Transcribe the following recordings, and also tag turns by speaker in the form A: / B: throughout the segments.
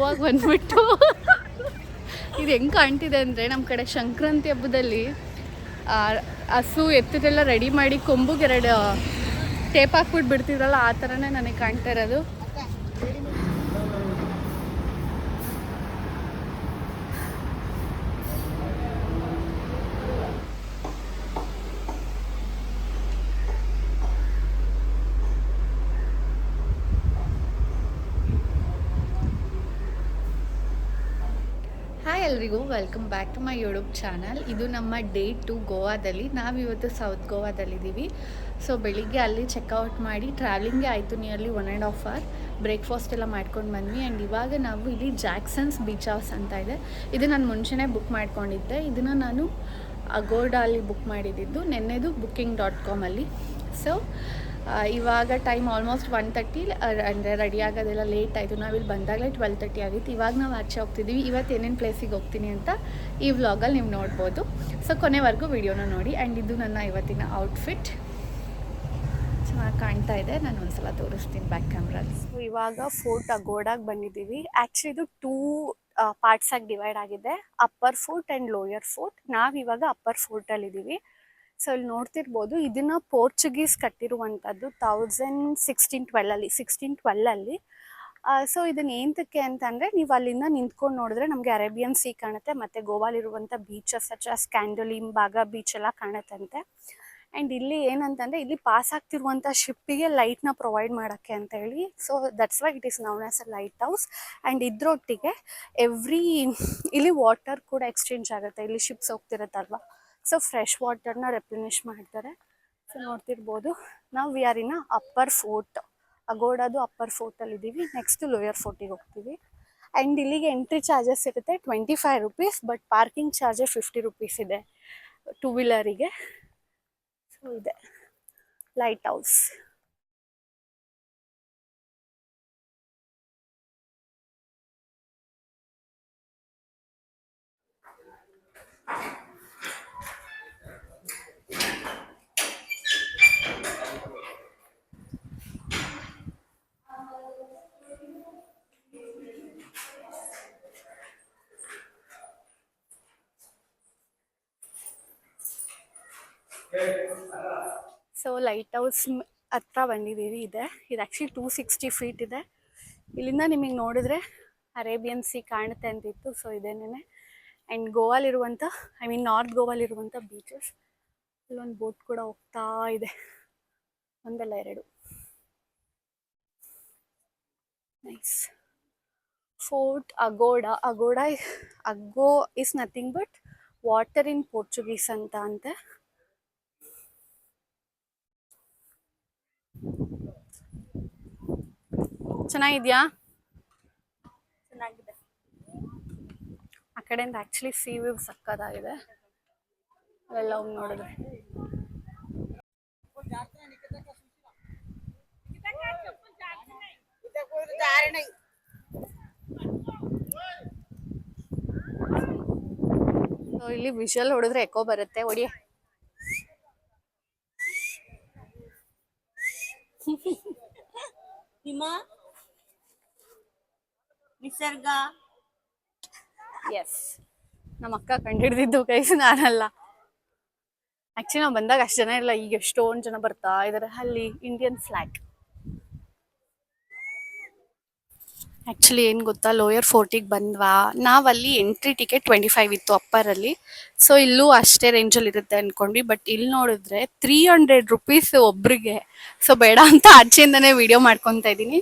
A: ಗೋವಾಗೆ ಬಂದ್ಬಿಟ್ಟು ಇದು ಹೆಂಗೆ ಕಾಣ್ತಿದೆ ಅಂದರೆ ನಮ್ಮ ಕಡೆ ಸಂಕ್ರಾಂತಿ ಹಬ್ಬದಲ್ಲಿ ಹಸು ಎತ್ತದೆಲ್ಲ ರೆಡಿ ಮಾಡಿ ಕೊಂಬುಗೆ ಟೇಪ್ ಹಾಕ್ಬಿಟ್ಟು ಬಿಡ್ತಿದ್ರಲ್ಲ ಆ ಥರನೇ ನನಗೆ ಕಾಣ್ತಾ ಇರೋದು. ಹಾಯ್ ಎಲ್ರಿಗೂ, welcome back to my YouTube channel. ಇದು ನಮ್ಮ ಡೇ 2 ಗೋವಾದಲ್ಲಿ. ನಾವಿವತ್ತು ಸೌತ್ ಗೋವಾದಲ್ಲಿದ್ದೀವಿ. ಸೊ ಬೆಳಿಗ್ಗೆ ಅಲ್ಲಿ ಚೆಕ್ಔಟ್ ಮಾಡಿ ಟ್ರಾವೆಲಿಂಗೇ ಆಯಿತು ನಿಯರ್ಲಿ 1.5 hour. ಬ್ರೇಕ್ಫಾಸ್ಟ್ ಎಲ್ಲ ಮಾಡ್ಕೊಂಡು ಬಂದ್ವಿ. ಆ್ಯಂಡ್ ಇವಾಗ ನಾವು ಇಲ್ಲಿ ಜಾಕ್ಸನ್ಸ್ ಬೀಚ್ ಹೌಸ್ ಅಂತ ಇದೆ. ಇದು ನಾನು ಮುಂಚೆನೇ ಬುಕ್ ಮಾಡ್ಕೊಂಡಿದ್ದೆ. ಇದನ್ನು ನಾನು ಅಗೋಡಾಲಿ ಬುಕ್ ಮಾಡಿದ್ದು, ನೆನ್ನೆದು booking.com ಅಲ್ಲಿ. ಸೊ ಇವಾಗ ಟೈಮ್ ಆಲ್ಮೋಸ್ಟ್ 1:30 ಅಂದರೆ ರೆಡಿ ಆಗೋದೆಲ್ಲ ಲೇಟ್ ಆಯಿತು. ನಾವಿಲ್ಲಿ ಬಂದಾಗಲೇ 12:30 ಆಗಿತ್ತು. ಇವಾಗ ನಾವು ಆಚೆ ಹೋಗ್ತಿದ್ದೀವಿ. ಇವತ್ತು ಏನೇನು ಪ್ಲೇಸಿಗೆ ಹೋಗ್ತೀನಿ ಅಂತ ಈ ವ್ಲಾಗಲ್ಲಿ ನೀವು ನೋಡ್ಬೋದು. ಸೊ ಕೊನೆವರೆಗೂ ವಿಡಿಯೋನ ನೋಡಿ. ಆ್ಯಂಡ್ ಇದು ನನ್ನ ಇವತ್ತಿನ ಔಟ್ಫಿಟ್ ಚೆನ್ನಾಗಿ ಕಾಣ್ತಾ ಇದೆ. ನಾನು ಒಂದ್ಸಲ ತೋರಿಸ್ತೀನಿ ಬ್ಯಾಕ್ ಕ್ಯಾಮ್ರಲ್ಲಿ. ಸೊ ಇವಾಗ ಫೋರ್ಟ್ ಅಗೋಡಾಗೆ ಬಂದಿದ್ದೀವಿ. ಆ್ಯಕ್ಚುಲಿ ಇದು 2 ಪಾರ್ಟ್ಸಾಗಿ ಡಿವೈಡ್ ಆಗಿದೆ, upper fort and lower fort. ನಾವಿವಾಗ ಅಪ್ಪರ್ ಫೋರ್ಟಲ್ಲಿದ್ದೀವಿ. ಸೊ ಇಲ್ಲಿ ನೋಡ್ತಿರ್ಬೋದು, ಇದನ್ನು ಪೋರ್ಚುಗೀಸ್ ಕಟ್ಟಿರುವಂಥದ್ದು 1612ಅಲ್ಲಿ. ಸೊ ಇದನ್ನು ಏನಕ್ಕೆ ಅಂತಂದರೆ, ನೀವು ಅಲ್ಲಿಂದ ನಿಂತ್ಕೊಂಡು ನೋಡಿದ್ರೆ ನಮಗೆ ಅರೇಬಿಯನ್ ಸೀ ಕಾಣುತ್ತೆ, ಮತ್ತು ಗೋವಾಲಿರುವಂಥ beaches such as Candolim, Baga beach ಎಲ್ಲ ಕಾಣುತ್ತಂತೆ. ಆ್ಯಂಡ್ ಇಲ್ಲಿ ಏನಂತಂದರೆ, ಇಲ್ಲಿ ಪಾಸ್ ಆಗ್ತಿರುವಂಥ ಶಿಪ್ಪಿಗೆ ಲೈಟ್ನ ಪ್ರೊವೈಡ್ ಮಾಡೋಕ್ಕೆ ಅಂತ ಹೇಳಿ. So that's why it is known as a lighthouse. And ಇದರೊಟ್ಟಿಗೆ ಇಲ್ಲಿ ವಾಟರ್ ಕೂಡ ಎಕ್ಸ್ಚೇಂಜ್ ಆಗುತ್ತೆ. ಇಲ್ಲಿ ಶಿಪ್ಸ್ ಹೋಗ್ತಿರುತ್ತಲ್ವ, ಸೊ ಫ್ರೆಶ್ ವಾಟರ್ನ ರೆಪ್ಲಿನಿಷ್ ಮಾಡ್ತಾರೆ. ಸೊ ನೋಡ್ತಿರ್ಬೋದು, ನಾವು we are in upper fort, ಅಗೋಡಾದು ಅಪ್ಪರ್ ಫೋರ್ಟಲ್ಲಿದ್ದೀವಿ. ನೆಕ್ಸ್ಟ್ ಲೋಯರ್ ಫೋರ್ಟಿಗೆ ಹೋಗ್ತೀವಿ. ಆ್ಯಂಡ್ ಇಲ್ಲಿಗೆ ಎಂಟ್ರಿ ಚಾರ್ಜಸ್ ಇರುತ್ತೆ 25 rupees, ಬಟ್ ಪಾರ್ಕಿಂಗ್ ಚಾರ್ಜೆ 50 rupees ಇದೆ 2 wheelerಗೆ. ಸೊ ಇದೆ lighthouse. So lighthouse ಹತ್ರ ಬಂದಿದ್ದೀವಿ. ಇದು ಆ್ಯಕ್ಚುಲಿ 260 feet ಇದೆ. ಇಲ್ಲಿಂದ ನಿಮಗೆ ನೋಡಿದ್ರೆ ಅರೇಬಿಯನ್ ಸೀ ಕಾಣುತ್ತೆ ಅಂತಿತ್ತು. ಸೊ ಇದೇನೇ. ಆ್ಯಂಡ್ ಗೋವಾಲಿರುವಂಥ ನಾರ್ತ್ ಗೋವಾಲಿರುವಂಥ ಬೀಚಸ್. ಇಲ್ಲೊಂದು ಬೋಟ್ ಕೂಡ ಹೋಗ್ತಾ ಇದೆ, ಒಂದಲ್ಲ ಎರಡು. ನೈಸ್. ಫೋರ್ಟ್ ಅಗೋಡಾ. ಅಗೋ is nothing but water in Portuguese ಅಂತೆ. ಚೆನ್ನಾಗಿದ್ಯಾ? ಚೆನ್ನಾಗಿದೆ. ಆ ಕಡೆಯಿಂದ ಆ್ಯಕ್ಚುಲಿ ಸೀ ವ್ಯೂ ಸಕ್ಕತ್ತಾಗಿದೆ. ಅವೆಲ್ಲ ಹೋಗಿ ನೋಡಿದ್ರೆ ಇಲ್ಲಿ ವಿಷಲ್ ಹೊಡೆದ್ರೆ ಎಕೋ ಬರುತ್ತೆ. ಹೊಡಿಯ ನಿಸರ್ಗ. ಎಸ್, ನಮ್ಮ ಅಕ್ಕ ಕಂಡಿಡ್ದಿದ್ದು ಕೈಸ್, ನಾನಲ್ಲ. ಆ್ಯಕ್ಚುಲಿ ನಾವು ಬಂದಾಗ ಅಷ್ಟು ಜನ ಇಲ್ಲ, ಈಗ ಎಷ್ಟೊಂದು ಜನ ಬರ್ತಾ ಇದ್ದಾರೆ. ಅಲ್ಲಿ ಇಂಡಿಯನ್ ಫ್ಲಾಗ್. ಆ್ಯಕ್ಚುಲಿ ಏನು ಗೊತ್ತಾ, ಲೋಯರ್ ಫೋರ್ಟಿಗೆ ಬಂದ್ವಾ, ನಾವಲ್ಲಿ ಎಂಟ್ರಿ ಟಿಕೆಟ್ 25 ಇತ್ತು ಅಪ್ಪರಲ್ಲಿ. ಸೊ ಇಲ್ಲೂ ಅಷ್ಟೇ ರೇಂಜಲ್ಲಿ ಇರುತ್ತೆ ಅಂದ್ಕೊಂಡ್ವಿ. ಬಟ್ ಇಲ್ಲಿ ನೋಡಿದ್ರೆ 300 rupees ಒಬ್ರಿಗೆ. ಸೊ ಬೇಡ ಅಂತ ಆಚೆಯಿಂದನೇ ವಿಡಿಯೋ ಮಾಡ್ಕೊತಾ ಇದ್ದೀನಿ,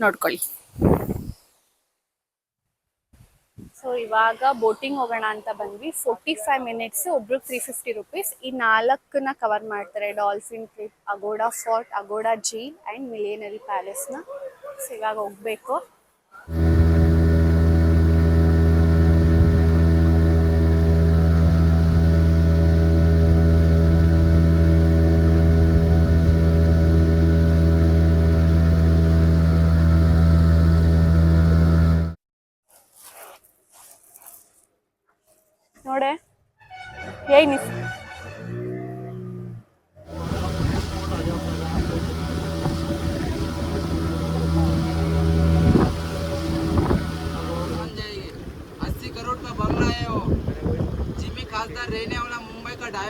A: ನೋಡ್ಕೊಳ್ಳಿ. ಸೊ ಇವಾಗ ಬೋಟಿಂಗ್ ಹೋಗೋಣ ಅಂತ ಬಂದ್ವಿ. 45 minutes, ಒಬ್ರಿಗೆ 350 rupees. ಈ 4ನ್ನ ಕವರ್ ಮಾಡ್ತಾರೆ: dolphin trip, Aguada fort, Aguada jail and millennial ಪ್ಯಾಲೇಸ್ನ. ಸೊ ಇವಾಗ ಹೋಗ್ಬೇಕು. ನೋಡೆ ಏನು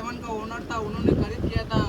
B: A7 का ओनर था, उन्होंने खरीद किया था।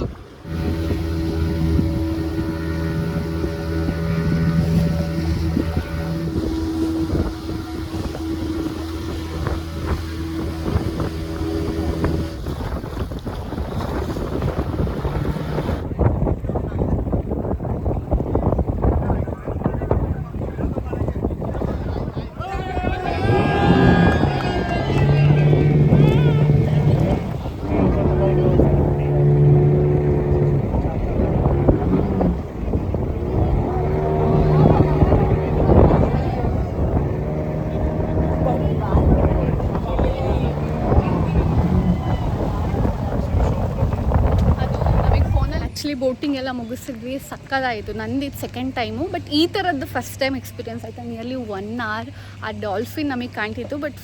A: ಆ್ಯಕ್ಚುಲಿ ಬೋಟಿಂಗ್ ಎಲ್ಲ ಮುಗಿಸಿದ್ವಿ, ಸಕ್ಕದಾಯಿತು. ನಂದು ಇದು ಸೆಕೆಂಡ್ ಟೈಮು, ಬಟ್ ಈ ಥರದ್ದು ಫಸ್ಟ್ ಟೈಮ್ ಎಕ್ಸ್ಪೀರಿಯನ್ಸ್ ಆಯಿತು. ನಿಯರ್ಲಿ 1 hour ಆ ಡಾಲ್ಫಿನ್ ನಮಗೆ ಕಾಣ್ತಿತ್ತು, ಬಟ್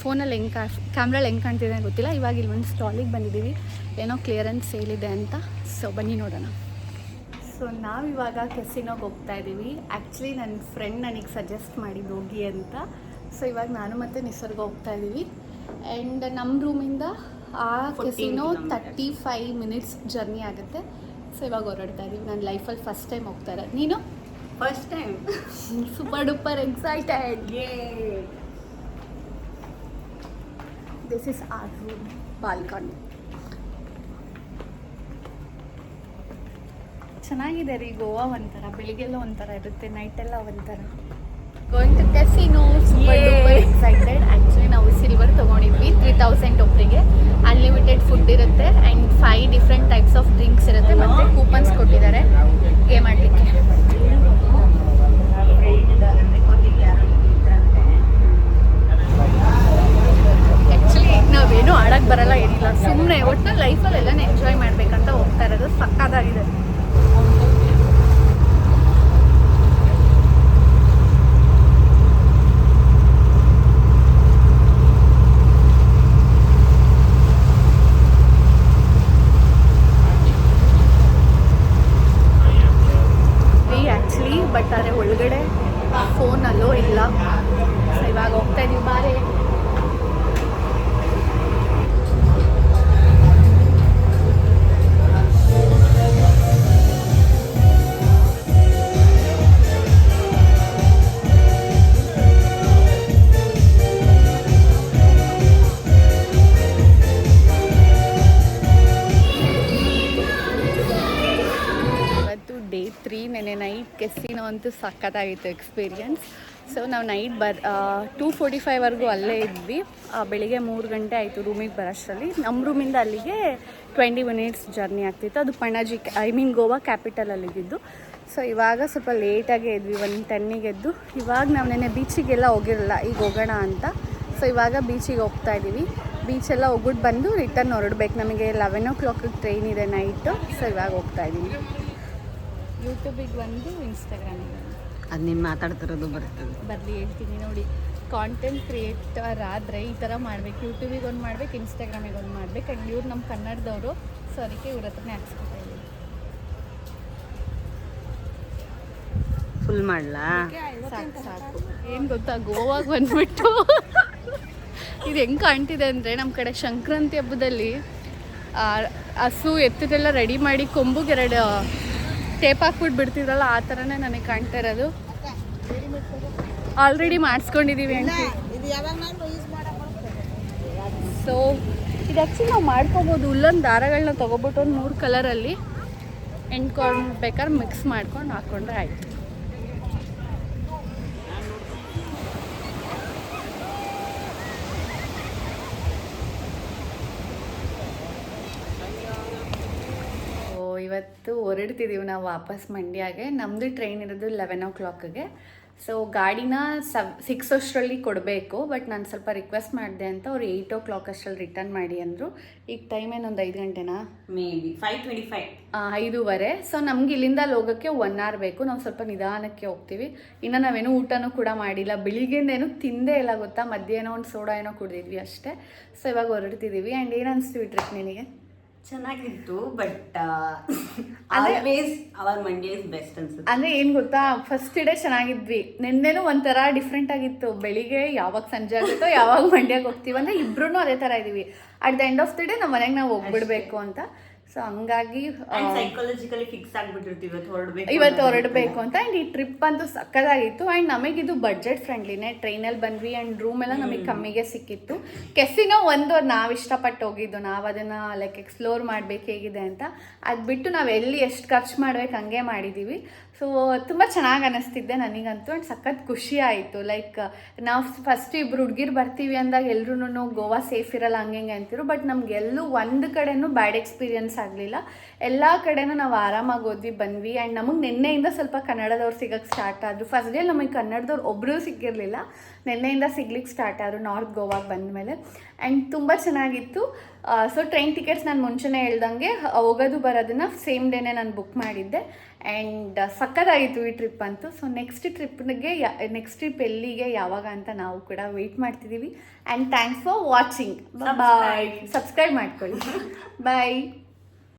A: ಫೋನಲ್ಲಿ ಹೆಂಗೆ ಕ್ಯಾಮ್ರಲ್ಲಿ ಹೆಂಗೆ ಕಾಣ್ತಿದೆ ಅಂತ ಗೊತ್ತಿಲ್ಲ. ಇವಾಗ ಇಲ್ಲಿ ಒಂದು ಸ್ಟಾಲಿಗೆ ಬಂದಿದ್ದೀವಿ, ಏನೋ ಕ್ಲಿಯರೆನ್ಸ್ ಸೇಲಿದೆ ಅಂತ. ಸೊ ಬನ್ನಿ ನೋಡೋಣ. ಸೊ ನಾವಿವಾಗ ಕೆಸಿನೋಗೆ ಹೋಗ್ತಾ ಇದ್ದೀವಿ. ಆ್ಯಕ್ಚುಲಿ ನನ್ನ ಫ್ರೆಂಡ್ ನನಗೆ ಸಜೆಸ್ಟ್ ಮಾಡಿದ್ದು ಹೋಗಿ ಅಂತ. ಸೊ ಇವಾಗ ನಾನು ಮತ್ತು ನಿಸರ್ಗ ಹೋಗ್ತಾ ಇದ್ದೀವಿ. ಆ್ಯಂಡ್ ನಮ್ಮ ರೂಮಿಂದ ಆ ಕೆಸಿನೋ 35 minutes ಜರ್ನಿ ಆಗುತ್ತೆ. ಸೊ ಇವಾಗ ಹೊರಡ್ತಾ ಇದ್ದೀವಿ. ನನ್ನ ಲೈಫಲ್ಲಿ ಫಸ್ಟ್ ಟೈಮ್ ಹೋಗ್ತಾ ಇರೋದು. ನೀನು?
C: First time.
A: Super duper excited. This is our room balcony. ಚೆನ್ನಾಗಿದೆ ರೀ ಗೋವಾ. ಒಂಥರ ಬೆಳಿಗ್ಗೆಲ್ಲ ಒಂಥರ ಇರುತ್ತೆ, ನೈಟೆಲ್ಲ ಒಂಥರ. Going to casino, super duper excited. Actually ನಾವು ಸಿಲ್ವರ್ ತೊಗೊಂಡಿದ್ವಿ, 3000 ಒಬ್ಬರಿಗೆ. ಅನ್ಲಿಮಿಟೆಡ್ ಫುಡ್ ಇರುತ್ತೆ and 5 different types of drinks ಇರುತ್ತೆ, ಮತ್ತು ಕೂಪನ್ಸ್ ಕೊಟ್ಟಿದ್ದಾರೆ ಗೇಮ್ ಆಡಲಿಕ್ಕೆ. ಆ್ಯಕ್ಚುಲಿ ನಾವೇನು ಆಡೋಕ್ಕೆ ಬರಲ್ಲ, ಏನಿಲ್ಲ, ಸುಮ್ಮನೆ ಒಟ್ಟಿನಲ್ಲಿ ಲೈಫಲ್ಲೆಲ್ಲ ಎಂಜಾಯ್ ಮಾಡಬೇಕಂತ ಹೋಗ್ತಾ ಇರೋದು. ಸಕ್ಕತ್ತಾಗಿದೆ. ಬಟ್ ಆದರೆ ಒಳಗಡೆ ಫೋನಲ್ಲೋ ಇಲ್ಲ. ಇವಾಗ ಹೋಗ್ತಾ ಇದೀವಿ, ಬಾರೆ. ಡೇ 3 ನೆನೆ ನೈಟ್ ಕೆಸಿನೋ ಅಂತೂ ಸಕ್ಕತ್ತಾಗಿತ್ತು ಎಕ್ಸ್ಪೀರಿಯನ್ಸ್. ಸೊ ನಾವು ನೈಟ್ 2:45ವರೆಗೂ ಅಲ್ಲೇ ಇದ್ವಿ. ಬೆಳಿಗ್ಗೆ 3 ಗಂಟೆ ಆಯಿತು ರೂಮಿಗೆ ಬರೋಷ್ಟರಲ್ಲಿ. ನಮ್ಮ ರೂಮಿಂದ ಅಲ್ಲಿಗೆ 20 minutes ಜರ್ನಿ ಆಗ್ತಿತ್ತು. ಅದು ಪಣಜಿ, ಗೋವಾ ಕ್ಯಾಪಿಟಲಲ್ಲಿದ್ದು. ಸೊ ಇವಾಗ ಸ್ವಲ್ಪ ಲೇಟಾಗೇ ಇದ್ವಿ, 1:10ಗೆ ಎದ್ದು. ಇವಾಗ ನಾವು ನೆನ್ನೆ ಬೀಚಿಗೆಲ್ಲ ಹೋಗಿರಲ್ಲ, ಈಗ ಹೋಗೋಣ ಅಂತ. ಸೊ ಇವಾಗ ಬೀಚಿಗೆ ಹೋಗ್ತಾ ಇದ್ದೀವಿ. ಬೀಚೆಲ್ಲ ಹೋಗ್ಬಿಟ್ಟು ಬಂದು ರಿಟರ್ನ್ ಹೊರಡ್ಬೇಕು. ನಮಗೆ 11 o'clock ಟ್ರೈನ್ ಇದೆ ನೈಟು. ಸೊ ಇವಾಗ ಹೋಗ್ತಾ ಇದ್ದೀವಿ. ಯೂಟ್ಯೂಬಿಗೆ ಬಂದು ಇನ್ಸ್ಟಾಗ್ರಾಮಿಗೆ
C: ಅದು ನೀನು ಮಾತಾಡ್ತಿರೋದು ಬರ್ತದೆ.
A: ಬರಲಿ, ಹೇಳ್ತೀನಿ ನೋಡಿ. ಕಾಂಟೆಂಟ್ ಕ್ರಿಯೇಟರ್ ಆದರೆ ಈ ಥರ ಮಾಡ್ಬೇಕು. ಯೂಟ್ಯೂಬಿಗೆ ಒಂದು ಮಾಡ್ಬೇಕು, ಇನ್ಸ್ಟಾಗ್ರಾಮಿಗೆ ಒಂದು ಮಾಡ್ಬೇಕು. ಆ್ಯಂಡ್ ಇವ್ರು ನಮ್ಮ ಕನ್ನಡದವರು, ಸೊ ಅದಕ್ಕೆ ಇವ್ರ ಹತ್ರನೇ ಹಾಕ್ಸ್ಕೊತಾ ಇದ್ದೀವಿ.
C: ಫುಲ್ ಮಾಡಲಾ?
A: ಸಾಕು ಸಾಕು. ಏನು ಗೊತ್ತಾ, ಗೋವಾಗೆ ಬಂದ್ಬಿಟ್ಟು ಇದು ಹೆಂಗೆ ಕಾಣ್ತಿದೆ ಅಂದರೆ, ನಮ್ಮ ಕಡೆ ಸಂಕ್ರಾಂತಿ ಹಬ್ಬದಲ್ಲಿ ಹಸು ಎತ್ತದೆಲ್ಲ ರೆಡಿ ಮಾಡಿ ಕೊಂಬುಗೆ 2 ಟೇಪ್ ಹಾಕ್ಬಿಟ್ಟು ಬಿಡ್ತಿದ್ರಲ್ಲ, ಆ ಥರನೇ ನನಗೆ ಕಾಣ್ತಾ ಇರೋದು. ಆಲ್ರೆಡಿ ಮಾಡಿಸ್ಕೊಂಡಿದ್ದೀವಿ ಅಂತ. ಸೊ ಇದು ಆ್ಯಕ್ಚುಲಿ ನಾವು ಮಾಡ್ಕೋಬೋದು. ಉಲ್ಲನ್ ದಾರಗಳನ್ನ ತೊಗೊಬಿಟ್ಟು ಒಂದು 3 ಕಲರಲ್ಲಿ ಎಂಟ್ಕೊಂಡು ಬೇಕಾದ್ರೆ ಮಿಕ್ಸ್ ಮಾಡ್ಕೊಂಡು ಹಾಕ್ಕೊಂಡ್ರೆ ಆಯಿತು. ಇವತ್ತು ಹೊರಡ್ತಿದ್ದೀವಿ ನಾವು ವಾಪಸ್ ಮಂಡ್ಯಾಗೆ. ನಮ್ಮದು ಟ್ರೈನ್ ಇರೋದು 11 o'clockಗೆ. ಸೊ ಗಾಡಿನ 6 ಅಷ್ಟರಲ್ಲಿ ಕೊಡಬೇಕು. ಬಟ್ ನಾನು ಸ್ವಲ್ಪ ರಿಕ್ವೆಸ್ಟ್ ಮಾಡಿದೆ ಅಂತ ಅವ್ರು 8 o'clock ಅಷ್ಟರಲ್ಲಿ ರಿಟರ್ನ್ ಮಾಡಿ ಅಂದರು. ಈಗ ಟೈಮ್ ಏನೊಂದು 5 ಗಂಟೆನಾ,
C: ಮೇ ಬಿ 5:25,
A: 5:15. ಸೊ ನಮ್ಗೆ ಇಲ್ಲಿಂದ ಅಲ್ಲಿ ಹೋಗೋಕ್ಕೆ 1 hour ಬೇಕು. ನಾವು ಸ್ವಲ್ಪ ನಿಧಾನಕ್ಕೆ ಹೋಗ್ತೀವಿ. ಇನ್ನು ನಾವೇನೋ ಊಟನೂ ಕೂಡ ಮಾಡಿಲ್ಲ, ಬೆಳಿಗ್ಗೆಂದೇನೂ ತಿಂದೇ ಇಲ್ಲ ಗೊತ್ತಾ. ಮಧ್ಯಾಹ್ನ ಒಂದು ಸೋಡಾ ಏನೋ ಕುಡಿದಿದ್ವಿ ಅಷ್ಟೇ. ಸೊ ಇವಾಗ ಹೊರಡ್ತಿದ್ದೀವಿ. ಆ್ಯಂಡ್ ಏನು ಅನಿಸ್ತೀವಿ ಟ್ರಿಪ್ ನಿನಗೆ?
C: ಚೆನ್ನಾಗಿತ್ತು ಬಟ್
A: ಅಂದ್ರೆ-
C: always our Mandya is best ಅನ್ಸುತ್ತೆ.
A: ಅಂದರೆ ಏನು ಗೊತ್ತಾ, ಫಸ್ಟ್ ಡೇ ಚೆನ್ನಾಗಿದ್ವಿ, ನಿನ್ನೆನೂ ಒಂಥರ ಡಿಫ್ರೆಂಟ್ ಆಗಿತ್ತು. ಬೆಳಿಗ್ಗೆ ಯಾವಾಗ ಸಂಜೆ ಆಗುತ್ತೋ ಯಾವಾಗ ಮಂಡ್ಯಕ್ಕೆ ಹೋಗ್ತೀವಿ ಅಂದರೆ ಇಬ್ರು ಅದೇ ಥರ ಇದ್ದೀವಿ. At the end of the day ನಮ್ಮ ಮನೆಗೆ ನಾವು ಹೋಗ್ಬಿಡ್ಬೇಕು ಅಂತ. ಸೊ ಹಂಗಾಗಿ
C: ಸೈಕಾಲಜಿಕಲಿ ಫಿಕ್ಸ್ ಆಗ್ಬಿಟ್ಟಿರ್ತೀವಿ
A: ಇವತ್ತು ಹೊರಡಬೇಕು ಅಂತ. ಆ್ಯಂಡ್ ಈ ಟ್ರಿಪ್ ಅಂತೂ ಸಕ್ಕದಾಗಿತ್ತು. ಆ್ಯಂಡ್ ನಮಗಿದು ಬಡ್ಜೆಟ್ ಫ್ರೆಂಡ್ಲಿನೇ, ಟ್ರೈನಲ್ಲಿ ಬಂದ್ವಿ ಆ್ಯಂಡ್ ರೂಮ್ ಎಲ್ಲ ನಮಗೆ ಕಮ್ಮಿಗೆ ಸಿಕ್ಕಿತ್ತು. ಕೆಫಿನೋ ಒಂದು ನಾವು ಇಷ್ಟಪಟ್ಟು ಹೋಗಿದ್ದು, ನಾವು ಅದನ್ನು ಲೈಕ್ ಎಕ್ಸ್ಪ್ಲೋರ್ ಮಾಡ್ಬೇಕು ಹೇಗಿದೆ ಅಂತ. ಅದು ಬಿಟ್ಟು ನಾವು ಎಲ್ಲಿ ಎಷ್ಟು ಖರ್ಚು ಮಾಡ್ಬೇಕು ಹಂಗೆ ಮಾಡಿದ್ದೀವಿ. ಸೊ ತುಂಬ ಚೆನ್ನಾಗಿ ಅನ್ನಿಸ್ತಿದ್ದೆ ನನಗಂತೂ. ಆ್ಯಂಡ್ ಸಖತ್ ಖುಷಿ ಆಯಿತು. ಲೈಕ್ ನಾವು ಫಸ್ಟ್ ಇಬ್ಬರು ಹುಡುಗಿರು ಬರ್ತೀವಿ ಅಂದಾಗ ಎಲ್ರೂ ಗೋವಾ ಸೇಫ್ ಇರಲ್ಲ ಹಂಗೆ ಅಂತಿರು. ಬಟ್ ನಮಗೆಲ್ಲೂ ಒಂದು ಕಡೆನೂ ಬ್ಯಾಡ್ ಎಕ್ಸ್ಪೀರಿಯನ್ಸ್ ಆಗಲಿಲ್ಲ. ಎಲ್ಲ ಕಡೆನೂ ನಾವು ಆರಾಮಾಗಿ ಹೋದ್ವಿ ಬಂದ್ವಿ. ಆ್ಯಂಡ್ ನಮಗೆ ನಿನ್ನೆಯಿಂದ ಸ್ವಲ್ಪ ಕನ್ನಡದವ್ರು ಸಿಗೋಕ್ಕೆ ಸ್ಟಾರ್ಟ್ ಆದರು. ಫಸ್ಟ್ ಡೇ ನಮಗೆ ಕನ್ನಡದವ್ರು ಒಬ್ಬರೂ ಸಿಕ್ಕಿರಲಿಲ್ಲ, ನಿನ್ನೆಯಿಂದ ಸಿಗ್ಲಿಕ್ಕೆ ಸ್ಟಾರ್ಟ್ ಆದರು ನಾರ್ತ್ ಗೋವಾಗೆ ಬಂದಮೇಲೆ. ಆ್ಯಂಡ್ ತುಂಬ ಚೆನ್ನಾಗಿತ್ತು. ಸೊ ಟ್ರೈನ್ ಟಿಕೆಟ್ಸ್ ನಾನು ಮುಂಚೆನೇ ಹೇಳ್ದಂಗೆ ಹೋಗೋದು ಬರೋದನ್ನು ಸೇಮ್ ಡೇನೇ ನಾನು ಬುಕ್ ಮಾಡಿದ್ದೆ. ಆ್ಯಂಡ್ ಸಕ್ಕತ್ತಾಗಿತ್ತು ಈ ಟ್ರಿಪ್ ಅಂತೂ. ಸೊ ನೆಕ್ಸ್ಟ್ ಟ್ರಿಪ್ ಎಲ್ಲಿಗೆ ಯಾವಾಗ ಅಂತ ನಾವು ಕೂಡ ವೆಯ್ಟ್ ಮಾಡ್ತಿದ್ದೀವಿ. And thanks for watching. Bye. Subscribe ಮಾಡ್ಕೊಳ್ಳಿ. ಬಾಯ್.